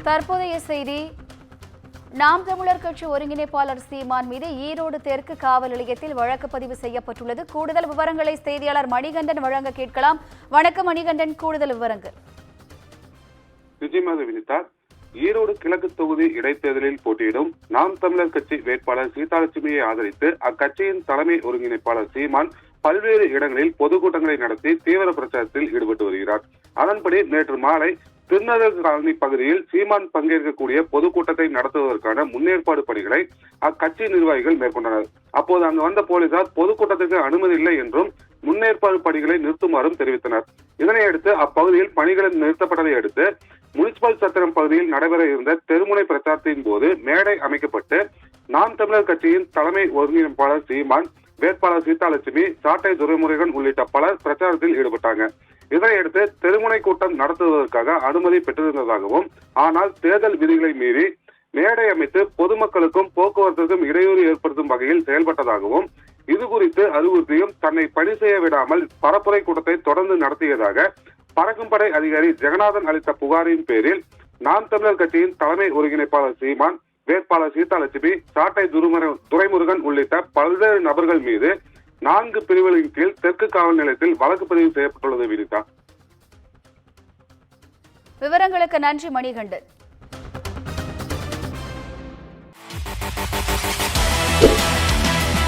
தற்போதைய செய்தி. நாம் தமிழர் கட்சி ஒருங்கிணைப்பாளர் சீமான் மீது ஈரோடு தெற்கு காவல் நிலையத்தில் வழக்கு பதிவு செய்யப்பட்டுள்ளது. கூடுதல் விவரங்களை செய்தியாளர் மணிகண்டன் வழங்க கேட்கலாம். வணக்கம் மணிகண்டன், கூடுதல் விவரங்கள். வினிதா, ஈரோடு கிழக்கு தொகுதி இடைத்தேர்தலில் போட்டியிடும் நாம் தமிழர் கட்சி வேட்பாளர் சீதாலட்சுமியை ஆதரித்து அக்கட்சியின் தலைமை ஒருங்கிணைப்பாளர் சீமான் பல்வேறு இடங்களில் பொதுக்கூட்டங்களை நடத்தி தீவிர பிரச்சாரத்தில் ஈடுபட்டு வருகிறார். அதன்படி நேற்று மாலை திருநகர் காலனி பகுதியில் சீமான் பங்கேற்கக்கூடிய பொதுக்கூட்டத்தை நடத்துவதற்கான முன்னேற்பாடு பணிகளை அக்கட்சி நிர்வாகிகள் மேற்கொண்டனர். அப்போது அங்கு வந்த போலீசார் பொதுக்கூட்டத்திற்கு அனுமதி இல்லை என்றும் முன்னேற்பாடு பணிகளை நிறுத்துமாறும் தெரிவித்தனர். இதனையடுத்து அப்பகுதியில் பணிகள் நிறுத்தப்பட்டதை அடுத்து முனிசிபல் சத்திரம் பகுதியில் நடைபெற இருந்த தெருமுனை பிரச்சாரத்தின் போது மேடை அமைக்கப்பட்டு நாம் தமிழர் கட்சியின் தலைமை ஒருங்கிணைப்பாளர் சீமான், வேட்பாளர் சீதாலட்சுமி, சாட்டை துரைமுருகன் உள்ளிட்ட பலர் பிரச்சாரத்தில் ஈடுபட்டாங்க. இதனையடுத்து தெருமுனை கூட்டம் நடத்துவதற்காக அனுமதி பெற்றிருந்ததாகவும், ஆனால் தேர்தல் விதிகளை மீறி மேடை அமைத்து பொதுமக்களுக்கும் போக்குவரத்துக்கும் இடையூறு ஏற்படுத்தும் வகையில் செயல்பட்டதாகவும், இது குறித்து அறிவுறுத்தியும் தன்னை பணி செய்ய விடாமல் பரப்புரை கூட்டத்தை தொடர்ந்து நடத்தியதாக பறக்கும் படை அதிகாரி ஜெகநாதன் அளித்த புகாரின் பேரில் நாம் தமிழர் கட்சியின் தலைமை ஒருங்கிணைப்பாளர் சீமான், வேட்பாளர் சீதாலட்சுமி, சாட்டை துரைமுருகன் உள்ளிட்ட பல்வேறு நபர்கள் மீது 4 பிரிவுகளின் கீழ் தெற்கு காவல் நிலையத்தில் வழக்கு பதிவு செய்யப்பட்டுள்ளது. வினிதா, விவரங்களுக்கு நன்றி மணிகண்டன்.